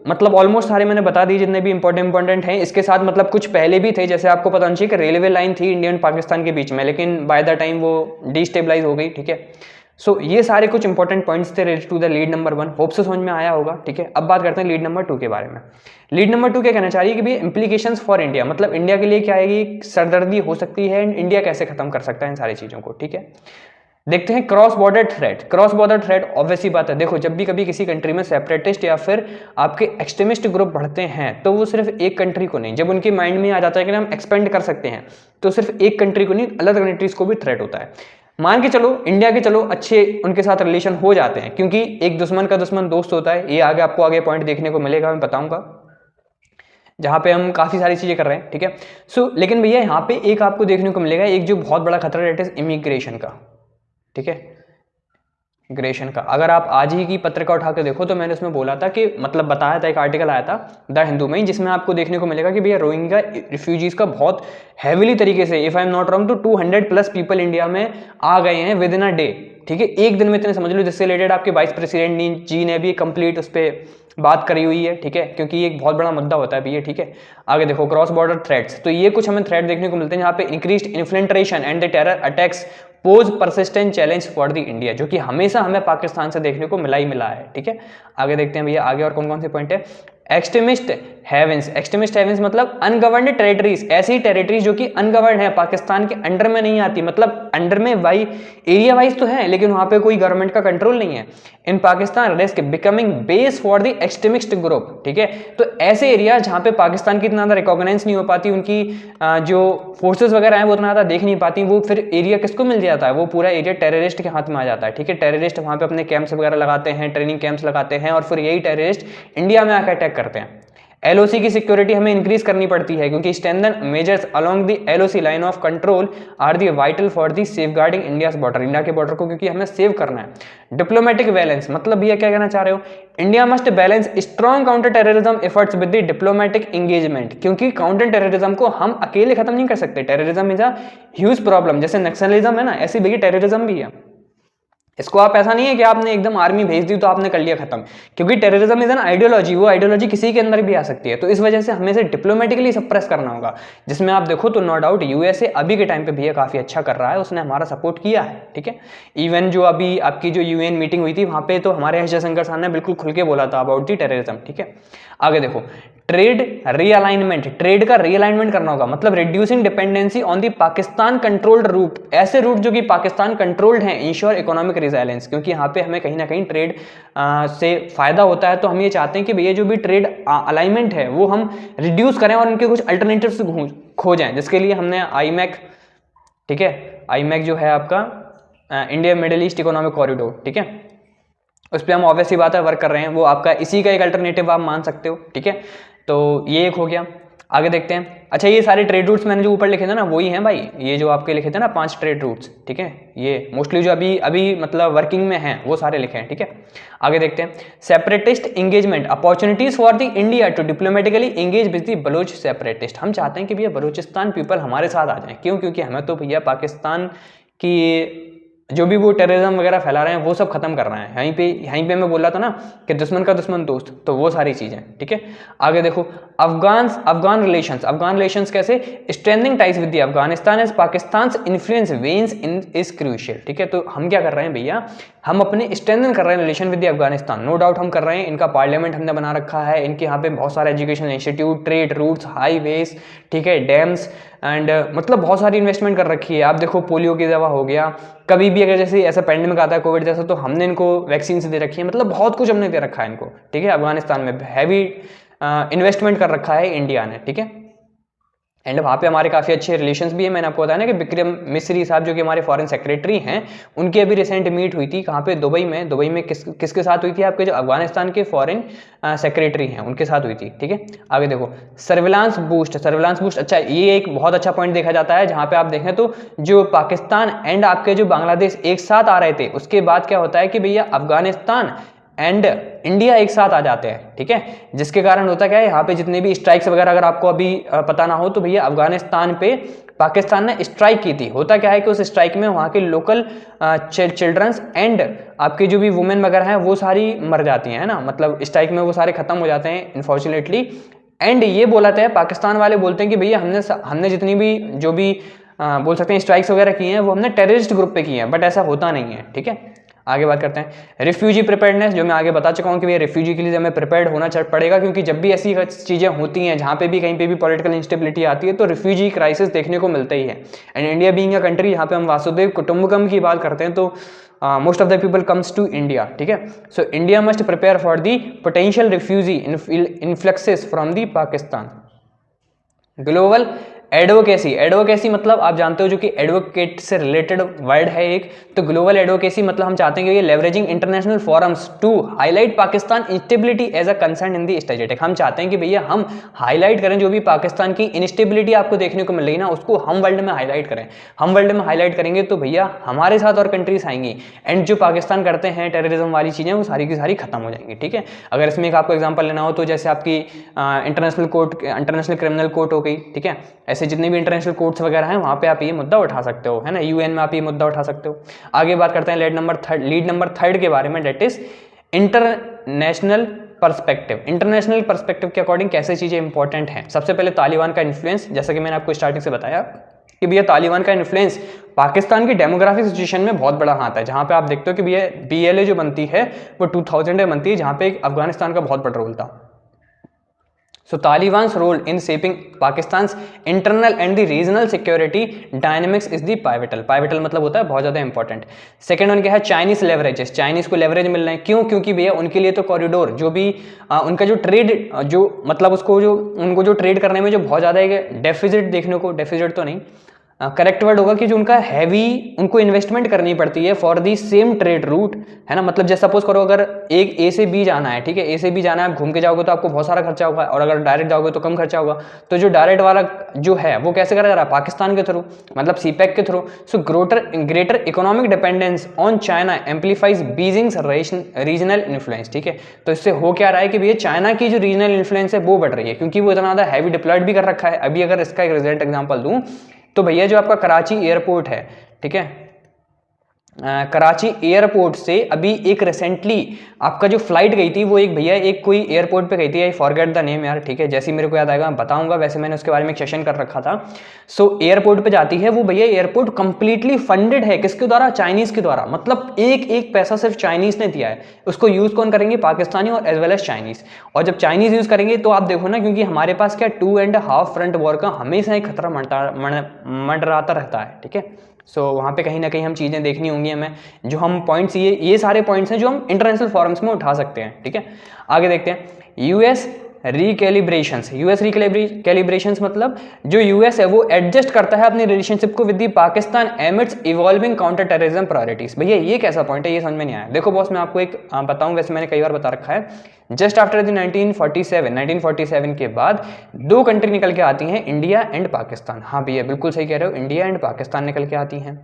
मतलब ऑलमोस्ट सारे मैंने बता दिए जितने भी इंपॉर्टेंट हैं। इसके साथ मतलब कुछ पहले भी थे, जैसे आपको पता होना चाहिए कि रेलवे लाइन थी इंडिया एंड पाकिस्तान के बीच में, लेकिन बाय द टाइम वो डिस्टेबलाइज हो गई, ठीक है। सो ये सारे कुछ इंपॉर्टेंट पॉइंट्स थे related to the lead number 1, hope से समझ में आया होगा, ठीक है। अब बात करते हैं लीड नंबर 2 के बारे में। लीड नंबर 2 क्या कहना चाह रही है कि भाई इंप्लीकेशंस फॉर इंडिया, मतलब इंडिया के लिए क्या आएगी, सरदर्दी हो सकती है एंड इंडिया कैसे खत्म कर सकता है इन सारी चीजों को, ठीक है। देखते हैं cross border threat. Cross border threat obviously बात है, देखो जब भी कभी किसी कंट्री में सेपरेटिस्ट या फिर आपके एक्सट्रीमिस्ट ग्रुप बढ़ते हैं तो वो सिर्फ एक कंट्री को नहीं, जब उनके माइंड में आ जाता है कि हम एक्सपेंड कर सकते हैं तो सिर्फ एक कंट्री को नहीं अलग कंट्रीज को भी थ्रेट होता है। मान के चलो इंडिया के चलो अच्छे उनके साथ रिलेशन हो जाते हैं, क्योंकि एक दुश्मन का दुश्मन दोस्त होता है, ये आगे आपको आगे पॉइंट देखने को मिलेगा, मैं बताऊंगा जहां पे हम काफी सारी चीजें कर रहे हैं, ठीक है। सो लेकिन भैया यहाँ पे एक आपको देखने को मिलेगा एक जो बहुत बड़ा खतरा, दैट इज इमिग्रेशन का, ठीक है। ग्रेशन का अगर आप आज ही की पत्रिका उठा के देखो तो मैंने उसमें बोला था कि मतलब बताया था, एक आर्टिकल आया था द हिंदू में, जिसमें आपको देखने को मिलेगा कि भैया रोहिंग्या रिफ्यूजीज का बहुत हैविली तरीके से, if I am not wrong तो 200+ पीपल इंडिया में आ गए हैं विद इन अ डे, ठीक है, एक दिन में इतने समझ लो, जिससे रिलेटेड आपके वाइस प्रेसिडेंट जी ने भी कंप्लीट उस पर बात करी हुई है, ठीक है, क्योंकि ये एक बहुत बड़ा मुद्दा होता है भैया, ठीक है। आगे देखो क्रॉस बॉर्डर थ्रेट्स, तो ये कुछ हमें थ्रेट देखने को मिलते हैं जहाँ पे increased infiltration and the terror attacks pose persistent challenge for the India, जो कि हमेशा हमें पाकिस्तान से देखने को मिला ही मिला है, ठीक है। आगे देखते हैं भैया आगे और कौन कौन से पॉइंट है। एक्सट्रीमिस्ट हेवेंस, एक्सट्रीमिस्ट हेवेंस मतलब अनगवर्नड टेरिटरीज, ऐसी टेरिटरीज जो कि अनगवर्नड है, पाकिस्तान के अंडर में नहीं आती, मतलब अंडर में वाई एरिया वाइज तो है लेकिन वहां पे कोई गवर्नमेंट का कंट्रोल नहीं है। In Pakistan risk becoming base for the extremist group, ठीक है। तो ऐसे एरिया जहां पे पाकिस्तान की इतना ज्यादा रिकॉग्नाइज नहीं हो पाती, उनकी जो फोर्सेस वगैरह हैं वो उतना ज्यादा देख नहीं पाती, वो फिर एरिया किसको मिल जाता है, वो पूरा एरिया टेररिस्ट के हाथ में आ जाता है, ठीक है। टेररिस्ट वहां पे अपने कैंप्स वगैरह लगाते हैं, ट्रेनिंग कैंप्स लगाते हैं और फिर यही टेररिस्ट इंडिया में आकर अटैक करते हैं। एलओसी की सिक्योरिटी हमें इंक्रीज करनी पड़ती है क्योंकि strengthen measures along the LOC line of control are the vital for the safeguarding India's border, India के बॉर्डर को क्योंकि हमें सेव करना है। डिप्लोमेटिक बैलेंस मतलब भैया क्या कहना चाह रहे हो, India must balance strong counter terrorism efforts with the diplomatic engagement, क्योंकि काउंटर टेररिज्म को हम अकेले खत्म नहीं कर सकते, terrorism is a huge problem, जैसे नक्सलिज्म है ना, ऐसी भैया टेररिज्म भी है। इसको आप ऐसा नहीं है कि आपने एकदम आर्मी भेज दी तो आपने कर लिया खत्म, क्योंकि टेररिज्म इज एन आइडियोलॉजी, वो आइडियोलॉजी किसी के अंदर भी आ सकती है, तो इस वजह से हमें इसे डिप्लोमेटिकली सप्रेस करना होगा, जिसमें आप देखो तो नो डाउट यूएसए अभी के टाइम पे भैया काफी अच्छा कर रहा है, उसने हमारा सपोर्ट किया है, ठीक है। इवन जो अभी आपकी जो यूएन मीटिंग हुई थी वहां पे तो हमारे एस जयशंकर साहब ने बिल्कुल खुल के बोला था अबाउट दी टेररिज्म, ठीक है। आगे देखो ट्रेड रीअलाइनमेंट, ट्रेड का रीअलाइनमेंट करना होगा, मतलब reducing dependency on the Pakistan controlled route, ऐसे रूट जो कि पाकिस्तान कंट्रोल्ड हैं, इंश्योर इकोनॉमिक रिजाइलेंस, क्योंकि यहाँ पे हमें कहीं ना कहीं ट्रेड से फायदा होता है, तो हम ये चाहते हैं कि भैया जो भी ट्रेड अलाइनमेंट है वो हम रिड्यूस करें और उनके कुछ अल्टरनेटिव्स खोजें, जिसके लिए हमने आईमैक, ठीक है, आईमैक जो है आपका India middle east economic corridor, ठीक है, उस पर हम ऑब्वियसली बात है वर्क कर रहे हैं, वो आपका इसी का एक अल्टरनेटिव आप मान सकते हो, ठीक है। तो ये एक हो गया। आगे देखते हैं, अच्छा ये सारे ट्रेड रूट्स मैंने जो ऊपर लिखे थे ना वही हैं भाई, ये जो आपके लिखे थे ना 5 ट्रेड रूट्स, ठीक है, ये मोस्टली जो अभी अभी मतलब वर्किंग में हैं वो सारे लिखे हैं, ठीक है। आगे देखते हैं separatist engagement opportunities for the India to diplomatically engage with the Baloch separatist, हम चाहते हैं कि भैया बलूचिस्तान पीपल हमारे साथ आ जाएं, क्यों, क्योंकि हमें तो भैया पाकिस्तान की जो भी वो टेररिज्म वगैरह फैला रहे हैं वो सब खत्म कर रहे हैं, यहीं पे मैं बोल रहा था ना कि दुश्मन का दुश्मन दोस्त, तो वो सारी चीजें, ठीक है। आगे देखो अफगान रिलेशंस कैसे, strengthening ties with the Afghanistan as Pakistan influence wanes in is crucial, ठीक है। तो हम क्या कर रहे हैं भैया, हम अपने स्ट्रेंथन कर रहे हैं relation with the Afghanistan, no doubt हम कर रहे हैं, इनका पार्लियामेंट हमने बना रखा है, इनके यहाँ पे बहुत सारे education institute, trade routes, highways, ठीक है, डैम्स एंड मतलब बहुत सारी इन्वेस्टमेंट कर रखी है। आप देखो पोलियो की दवा हो गया, कभी भी अगर जैसे ऐसा पैंडेमिक आता है कोविड जैसा तो हमने इनको वैक्सीन दे रखी है, मतलब बहुत कुछ हमने दे रखा है इनको, ठीक है। अफगानिस्तान में हैवी इन्वेस्टमेंट कर रखा है इंडिया ने, ठीक है। एंड वहाँ पे हमारे काफ़ी अच्छे रिलेशंस भी है, मैंने आपको बताया ना कि विक्रम मिस्री साहब जो कि हमारे फॉरेन सेक्रेटरी हैं, उनकी अभी रिसेंट मीट हुई थी, कहाँ पे, दुबई में किसके साथ हुई थी, आपके जो अफगानिस्तान के फॉरेन सेक्रेटरी हैं उनके साथ हुई थी, ठीक है। आगे देखो सर्विलांस बूस्ट, अच्छा ये एक बहुत अच्छा पॉइंट देखा जाता है, जहाँ पे आप देखें तो जो पाकिस्तान एंड आपके जो बांग्लादेश एक साथ आ रहे थे, उसके बाद क्या होता है कि भैया अफगानिस्तान एंड इंडिया एक साथ आ जाते हैं, ठीक है। जिसके कारण होता क्या है, यहाँ पे जितने भी स्ट्राइक्स वगैरह अगर आपको अभी पता ना हो तो भैया अफगानिस्तान पे पाकिस्तान ने स्ट्राइक की थी। होता क्या है कि उस स्ट्राइक में वहाँ के लोकल चिल्ड्रंस एंड आपके जो भी वुमेन वगैरह हैं वो सारी मर जाती हैं, है ना, मतलब स्ट्राइक में वो सारे खत्म हो जाते हैं अनफॉर्चुनेटली। एंड ये बोला था, पाकिस्तान वाले बोलते हैं कि भैया हमने जितनी भी जो भी बोल सकते हैं स्ट्राइक्स वगैरह की हैं वो हमने टेररिस्ट ग्रुप पे की हैं, बट ऐसा होता नहीं है, ठीक है। आगे बात करते हैं रिफ्यूजी प्रिपेयर्डनेस, जो मैं आगे बता चुका हूँ कि भैया रिफ्यूजी के लिए हमें प्रिपेयर्ड होना पड़ेगा, क्योंकि जब भी ऐसी चीज़ें होती हैं जहाँ पे भी कहीं पे भी पॉलिटिकल इंस्टेबिलिटी आती है तो रिफ्यूजी क्राइसिस देखने को मिलता ही है। And India being a country, यहाँ पे हम वासुदेव कुटुंबकम की बात करते हैं तो most of the people comes to India, ठीक है। So India must prepare for the potential refugee influxes from the Pakistan. Global advocacy, advocacy मतलब आप जानते हो जो कि एडवोकेट से रिलेटेड वर्ड है एक, तो ग्लोबल एडवोकेसी मतलब हम चाहते हैं कि ये leveraging international forums to highlight Pakistan instability as a concern in the strategic. हम चाहते हैं कि भैया हम हाईलाइट करें जो भी पाकिस्तान की इंस्टेबिलिटी आपको देखने को मिल रही है ना, उसको हम वर्ल्ड में हाईलाइट करें। हम वर्ल्ड में हाईलाइट करेंगे तो भैया हमारे साथ और कंट्रीज आएंगी एंड जो पाकिस्तान करते हैं टेररिज्म वाली चीज़ें वो सारी की सारी खत्म हो जाएंगी, ठीक है। अगर इसमें एक आपको एग्जाम्पल लेना हो तो जैसे आपकी international court, international criminal court हो गई, ठीक है। ऐसे जितने भी इंटरनेशनल कोर्ट्स वगैरह हैं वहां पे आप ये मुद्दा उठा सकते हो, है ना, यूएन में आप ये मुद्दा उठा सकते हो। आगे बात करते हैं लीड नंबर थर्ड के बारे में, that is international perspective. International perspective के अकॉर्डिंग कैसे चीजें इंपॉर्टेंट हैं। सबसे पहले तालिबान का इन्फ्लुएंस, जैसा कि मैंने आपको स्टार्टिंग से बताया कि भैया तालिबान का इन्फ्लुएंस पाकिस्तान की डेमोग्राफिक सिचुएशन में बहुत बड़ा हाथ है, जहां पे आप देखते हो कि भैया BLA जो बनती है वो 2000 में बनती है, जहां पे अफगानिस्तान का बहुत बड़ा रोल था। So Taliban's role in shaping Pakistan's internal and the regional security dynamics is the pivotal। pivotal मतलब होता है बहुत ज़्यादा इंपॉर्टेंट। सेकेंड वन क्या है, चाइनीज लेवरेजेस। चाइनीज को लेवरेज मिल रहे हैं, क्यों? क्योंकि भैया उनके लिए तो कॉरिडोर जो भी उनका जो ट्रेड जो मतलब उसको जो उनको जो ट्रेड करने में जो बहुत ज़्यादा एक डेफिजिट देखने को, डेफिजिट तो नहीं करेक्ट वर्ड होगा कि जो उनका हैवी उनको इन्वेस्टमेंट करनी पड़ती है for the same trade route, है ना। मतलब जैसे सपोज करो अगर एक A से B जाना है, ठीक है, A से B जाना है, आप घूम के जाओगे तो आपको बहुत सारा खर्चा होगा, और अगर डायरेक्ट जाओगे तो कम खर्चा होगा। तो जो डायरेक्ट वाला जो है वो कैसे करा जा रहा है, पाकिस्तान के थ्रू, मतलब CPEC के through. So greater economic dependence on China amplifies Beijing's regional influence, ठीक है। तो इससे हो क्या रहा है कि भैया चाइना की जो रीजनल इन्फ्लुएंस है वो बढ़ रही है, क्योंकि वो इतना ज़्यादा हैवी डिप्लॉयड भी कर रखा है। अभी अगर इसका एक रिजल्ट एग्जाम्पल दूं तो भैया जो आपका कराची एयरपोर्ट है, ठीक है, कराची एयरपोर्ट से अभी एक रिसेंटली आपका जो फ्लाइट गई थी वो एक भैया एक कोई एयरपोर्ट पे गई थी, आई फॉरगेट द नेम यार, ठीक है, जैसे मेरे को याद आएगा मैं बताऊंगा, वैसे मैंने उसके बारे में एक सेशन कर रखा था। सो एयरपोर्ट पे जाती है वो भैया, एयरपोर्ट कंप्लीटली फंडेड है, किसके द्वारा, चाइनीज के द्वारा। मतलब एक एक पैसा सिर्फ चाइनीज ने दिया है, उसको यूज कौन करेंगे, पाकिस्तानी और एज वेल एज चाइनीज। और जब चाइनीज यूज करेंगे तो आप देखो ना, क्योंकि हमारे पास क्या 2.5 फ्रंट वॉर का हमेशा एक खतरा मंडराता रहता है, ठीक है। सो वहाँ पे कहीं ना कहीं हम चीज़ें देखनी होंगी हमें, जो हम पॉइंट्स ये सारे पॉइंट्स हैं जो हम इंटरनेशनल फोरम्स में उठा सकते हैं, ठीक है। आगे देखते हैं यूएस रिकैलिब्रेशंस। यूएस रिकैलिब्रेशंस मतलब जो यूएस है वो एडजस्ट करता है अपनी रिलेशनशिप को with the Pakistan amidst evolving counter terrorism priorities. भैया ये कैसा पॉइंट है, ये समझ में नहीं आया। देखो बॉस मैं आपको एक बताऊं, वैसे मैंने कई बार बता रखा है, जस्ट आफ्टर द 1947 के बाद दो कंट्री निकल के आती हैं, इंडिया एंड पाकिस्तान। हाँ भैया बिल्कुल सही कह रहे हो, इंडिया एंड पाकिस्तान निकल के आती हैं,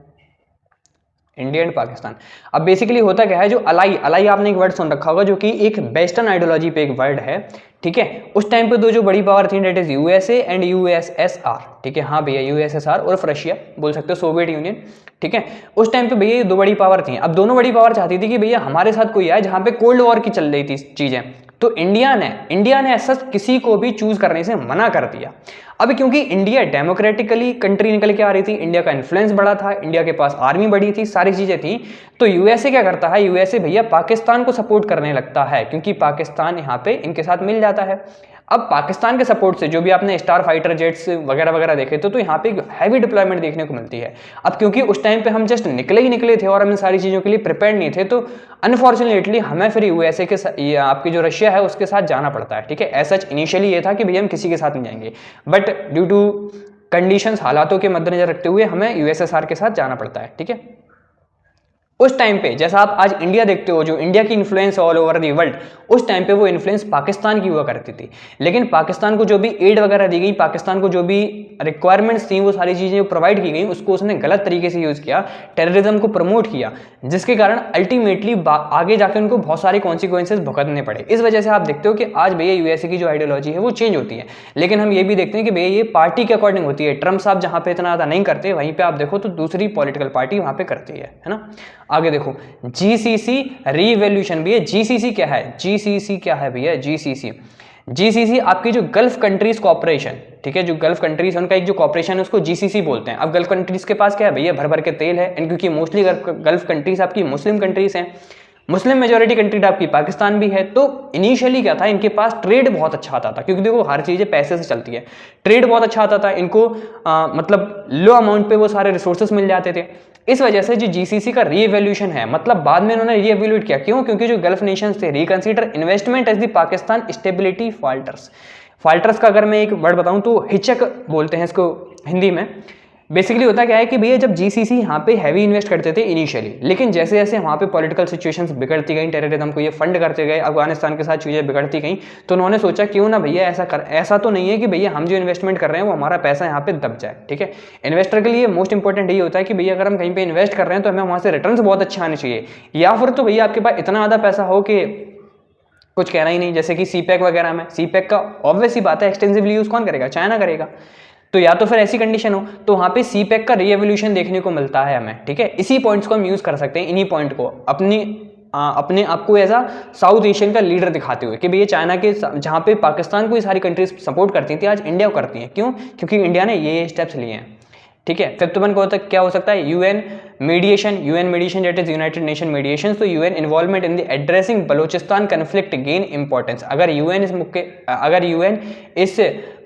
इंडिया एंड पाकिस्तान। अब बेसिकली होता क्या है, जो अलाई आपने एक वर्ड सुन रखा होगा जो कि एक वेस्टर्न आइडियोलॉजी पे एक वर्ड है, ठीक है। उस टाइम पे दो जो बड़ी पावर थी, that is USA and USSR, ठीक है। हाँ भैया यूएसएसआर और रशिया बोल सकते हो, सोवियत यूनियन, ठीक है। उस टाइम पे भैया ये दो बड़ी पावर थी। अब दोनों बड़ी पावर चाहती थी कि भैया हमारे साथ कोई आए, जहां पे कोल्ड वॉर की चल रही थी चीजें, तो इंडिया ने ऐसा किसी को भी चूज करने से मना कर दिया। अब क्योंकि इंडिया डेमोक्रेटिकली कंट्री निकल के आ रही थी, इंडिया का इन्फ्लुएंस बड़ा था, इंडिया के पास आर्मी बड़ी थी, सारी चीजें थी, तो यूएसए क्या करता है, यूएसए भैया पाकिस्तान को सपोर्ट करने लगता है, क्योंकि पाकिस्तान यहाँ पे इनके साथ मिल जाता है। अब पाकिस्तान के सपोर्ट से जो भी आपने स्टार फाइटर जेट्स वगैरह वगैरह देखे थे, तो यहाँ पे हैवी डिप्लॉयमेंट देखने को मिलती है। अब क्योंकि उस टाइम पे हम जस्ट निकले थे और हम इन सारी चीज़ों के लिए प्रिपेयर नहीं थे, तो अनफॉर्चुनेटली हमें फिर यूएसए के आपकी जो रशिया है उसके साथ जाना पड़ता है, ठीक है। ऐसा इनिशियली ये था कि भैया हम किसी के साथ नहीं जाएंगे, बट ड्यू टू कंडीशंस, हालातों के मद्देनजर रखते हुए हमें यूएसएसआर के साथ जाना पड़ता है, ठीक है। उस टाइम पे जैसा आप आज इंडिया देखते हो, जो इंडिया की influence all over the world, उस टाइम पे वो इन्फ्लुएंस पाकिस्तान की हुआ करती थी। लेकिन पाकिस्तान को जो भी एड वगैरह दी गई, पाकिस्तान को जो भी रिक्वायरमेंट्स थी, वो सारी चीज़ें प्रोवाइड की गई, उसको उसने गलत तरीके से यूज़ किया, टेररिज्म को प्रमोट किया, जिसके कारण अल्टीमेटली आगे जाकर उनको बहुत सारे कॉन्सिक्वेंसेज भुगतने पड़े। इस वजह से आप देखते हो कि आज भैया यूएसए की जो आइडियोलॉजी है वो चेंज होती है। लेकिन हम ये भी देखते हैं कि भैया ये पार्टी के अकॉर्डिंग होती है। ट्रम्प साहब जहाँ पे इतना ज़्यादा नहीं करते, वहीं पे आप देखो तो दूसरी पॉलिटिकल पार्टी वहाँ पे करती है ना। आगे देखो जीसीसी रीवैल्यूएशन भी है। जीसीसी क्या है? जीसीसी क्या है भैया? जीसीसी आपकी जो गल्फ कंट्रीज कॉर्पोरेशन, ठीक है, जो गल्फ कंट्रीज उनका एक जो कॉर्पोरेशन है उसको जीसीसी बोलते हैं। अब गल्फ कंट्रीज के पास क्या है भैया? भर भर के तेल है, एंड क्योंकि मोस्टली गल्फ कंट्रीज आपकी मुस्लिम कंट्रीज हैं, मुस्लिम मेजोरिटी कंट्री आपकी पाकिस्तान भी है, तो इनिशियली क्या था, इनके पास ट्रेड बहुत अच्छा आता था, क्योंकि देखो हर चीज़ें पैसे से चलती है। ट्रेड बहुत अच्छा आता था इनको, मतलब लो अमाउंट पे वो सारे रिसोर्सेस मिल जाते थे। इस वजह से जो जीसीसी का रीवैल्यूएशन है, मतलब बाद में इन्होंने रीएवैल्यूएट किया। क्यों? क्योंकि जो गल्फ नेशंस थे reconsider investment as the Pakistan stability falters. Falters का अगर मैं एक वर्ड बताऊं तो हिचक बोलते हैं इसको हिंदी में। बेसिकली होता क्या है कि भैया जब जीसीसी यहाँ पे हैवी इन्वेस्ट करते थे इनिशियली, लेकिन जैसे जैसे वहाँ पे पॉलिटिकल सिचुएशंस बिगड़ती गई, टेररिज्म को ये फंड करते गए, अफगानिस्तान के साथ चीज़ें बिगड़ती गई, तो उन्होंने सोचा क्यों ना भैया ऐसा तो नहीं है कि भैया हम जो इन्वेस्टमेंट कर रहे हैं वो हमारा पैसा यहाँ पे दब जाए। ठीक है, इन्वेस्टर के लिए मोस्ट इंपॉर्टेंट ये होता है कि भैया अगर हम कहीं पर इन्वेस्ट कर रहे हैं तो हमें वहाँ से रिटर्न बहुत अच्छे आने चाहिए, या फिर तो भैया आपके पास इतना ज़्यादा पैसा हो कि कुछ कहना ही नहीं। जैसे कि सीपैक वगैरह में, सीपैक का ऑब्वियस ही बात है एक्सटेंसिवली यूज़ कौन करेगा? चाइना करेगा। तो या तो फिर ऐसी कंडीशन हो तो वहाँ पे सीपैक का रीएवोल्यूशन देखने को मिलता है हमें। ठीक है, इसी पॉइंट्स को हम यूज़ कर सकते हैं, इन्हीं पॉइंट को अपने आप को एज अ साउथ एशियन का लीडर दिखाते हुए कि भैया चाइना के जहाँ पे पाकिस्तान को ये सारी कंट्रीज सपोर्ट करती थी, आज इंडिया को करती हैं। क्यों? क्योंकि इंडिया ने ये स्टेप्स लिए हैं। ठीक है, फिफ्थ वन को क्या हो सकता है? UN mediation that is United Nation mediation. तो UN involvement in the addressing Balochistan conflict gain importance. अगर यूएन इस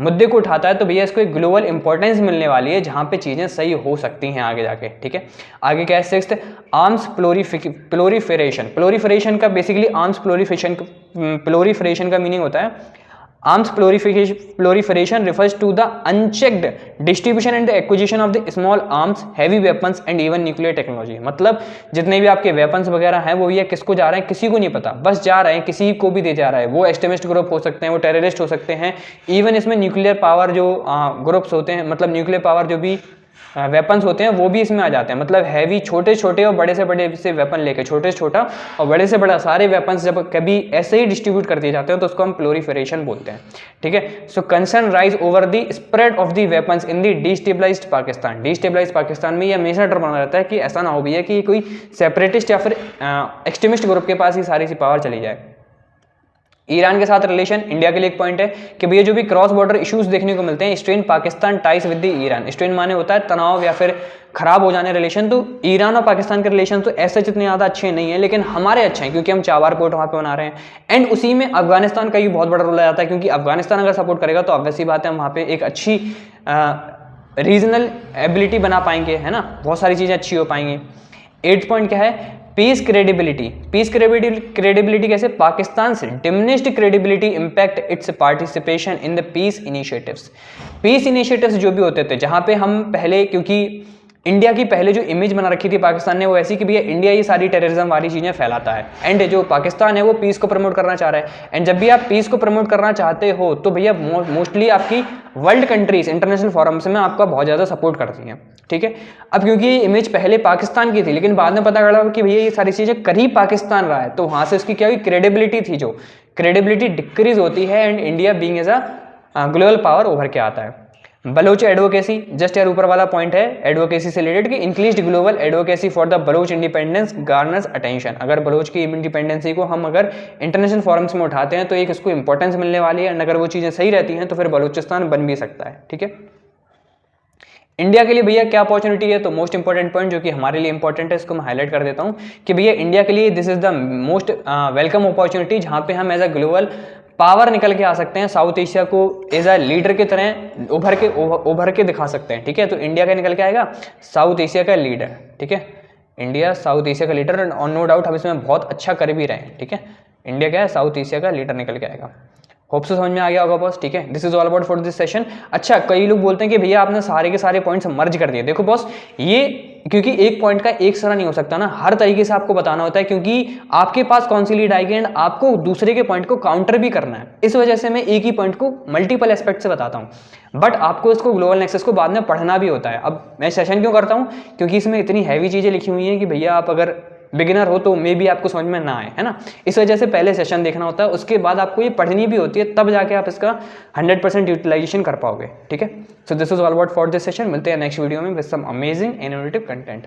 मुद्दे को उठाता है तो भैया इसको एक ग्लोबल इंपॉर्टेंस मिलने वाली है, जहां पे चीजें सही हो सकती हैं आगे जाके। ठीक है, आगे क्या है? सिक्स्थ, आर्म्स प्लोरीफरेशन का बेसिकली आर्म्स प्लोरीफरेशन का मीनिंग होता है Arms proliferation refers to the unchecked distribution and the acquisition of the small arms, heavy weapons and even nuclear technology। मतलब जितने भी आपके वेपन्स वगैरह हैं वो ये किसको जा रहे हैं किसी को नहीं पता, बस जा रहे हैं, किसी को भी दे जा रहा है। वो एक्सट्रीमिस्ट ग्रुप हो सकते हैं, वो टेररिस्ट हो सकते हैं, इवन इसमें न्यूक्लियर पावर जो ग्रुप्स होते हैं, मतलब न्यूक्लियर पावर जो भी वेपन्स होते हैं वो भी इसमें आ जाते हैं। मतलब हैवी छोटे छोटे और बड़े से बड़े से वेपन लेके, छोटे से छोटा और बड़े से बड़ा सारे वेपन्स जब कभी ऐसे ही डिस्ट्रीब्यूट कर दिए जाते हैं तो उसको हम प्लोरीफरेशन बोलते हैं। ठीक है, so concern rise over the spread of the weapons in the destabilized Pakistan. Destabilized Pakistan में ये हमेशा डर बना रहता है कि ऐसा ना हो भैया कि कोई सेपरेटिस्ट या फिर एक्सट्रीमिस्ट ग्रुप के पास ही सारी सी पावर चली जाए। ईरान के साथ रिलेशन इंडिया के लिए एक पॉइंट है कि भैया जो भी क्रॉस बॉर्डर इश्यूज देखने को मिलते हैं, strain Pakistan ties with the Iran. Strain माने होता है तनाव या फिर खराब हो जाने रिलेशन। तो ईरान और पाकिस्तान के रिलेशन तो ऐसे जितने ज़्यादा अच्छे नहीं है, लेकिन हमारे अच्छे हैं क्योंकि हम चाबार पोर्ट वहाँ पे बना रहे हैं। एंड उसी में अफगानिस्तान का भी बहुत बड़ा रोल आ जाता है, क्योंकि अफगानिस्तान अगर सपोर्ट करेगा तो ऑब्वियसली बात है हम वहाँ पे एक अच्छी रीजनल एबिलिटी बना पाएंगे, है ना, बहुत सारी चीज़ें अच्छी हो पाएंगी। 8th पॉइंट क्या है? Piece credibility. पीस क्रेडिबिलिटी कैसे? पाकिस्तान से diminished credibility impact its participation in the peace initiatives. Peace initiatives जो भी होते थे, जहां पे हम पहले, क्योंकि इंडिया की पहले जो इमेज बना रखी थी पाकिस्तान ने वो ऐसी कि भैया इंडिया ये सारी टेररिज्म वाली चीज़ें फैलाता है, एंड जो पाकिस्तान है वो पीस को प्रमोट करना चाह रहा है। एंड जब भी आप पीस को प्रमोट करना चाहते हो तो भैया मोस्टली आपकी वर्ल्ड कंट्रीज इंटरनेशनल फोरम्स में आपका बहुत ज़्यादा सपोर्ट करती हैं। ठीक है, अब क्योंकि ये इमेज पहले पाकिस्तान की थी, लेकिन बाद में पता चला कि भैया ये सारी चीज़ें कर ही पाकिस्तान रहा है, तो वहाँ से उसकी क्या हुई? क्रेडिबिलिटी थी, जो क्रेडिबिलिटी डिक्रीज होती है, and India being as a global power उभर के आता है। बलोच एडवोकेसी, जस्ट यार ऊपर वाला पॉइंट है एडवोकेसी से रिलेटेड कि increased global advocacy for the Baloch independence garners attention. अगर बलोच की इंडिपेंडेंसी को हम अगर इंटरनेशनल फोरम्स में उठाते हैं तो एक इसको इंपॉर्टेंस मिलने वाली है, एंड अगर वो चीज़ें सही रहती हैं तो फिर बलूचिस्तान बन भी सकता है। ठीक है, इंडिया के लिए भैया क्या अपॉर्चुनिटी है? तो मोस्ट इंपॉर्टेंट पॉइंट जो कि हमारे लिए इंपॉर्टेंट है, इसको मैं हाईलाइट कर देता हूँ कि भैया इंडिया के लिए this is the most welcome opportunity, जहाँ पे हम एज अ ग्लोबल पावर निकल के आ सकते हैं, साउथ एशिया को एज अ लीडर की तरह उभर के दिखा सकते हैं। ठीक है, तो इंडिया का निकल के आएगा साउथ एशिया का लीडर। ठीक है, इंडिया साउथ एशिया का लीडर, और नो डाउट हम इसमें बहुत अच्छा कर भी रहे हैं। ठीक है, इंडिया क्या है? साउथ एशिया का लीडर निकल के आएगा। होप से समझ में आ गया होगा बॉस। ठीक है, this is all about for this session. अच्छा, कई लोग बोलते हैं कि भैया आपने सारे के सारे पॉइंट्स मर्ज कर दिए। देखो बॉस, ये क्योंकि एक पॉइंट का एक सरा नहीं हो सकता ना, हर तरीके से आपको बताना होता है, क्योंकि आपके पास कौन सी लीड आएगी एंड आपको दूसरे के पॉइंट को काउंटर भी करना है। इस वजह से मैं एक ही पॉइंट को मल्टीपल एस्पेक्ट से बताता हूँ, बट आपको इसको ग्लोबल नेक्सस को बाद में पढ़ना भी होता है। अब मैं सेशन क्यों करता हूँ, क्योंकि इसमें इतनी हैवी चीज़ें लिखी हुई हैं कि भैया आप अगर बिगिनर हो तो मे भी आपको समझ में ना आए, है ना। इस वजह से पहले सेशन देखना होता है, उसके बाद आपको ये पढ़नी भी होती है, तब जाके आप इसका 100% यूटिलाइजेशन कर पाओगे, ठीक है। So this is all about for this session. मिलते हैं नेक्स्ट वीडियो में with some amazing innovative content.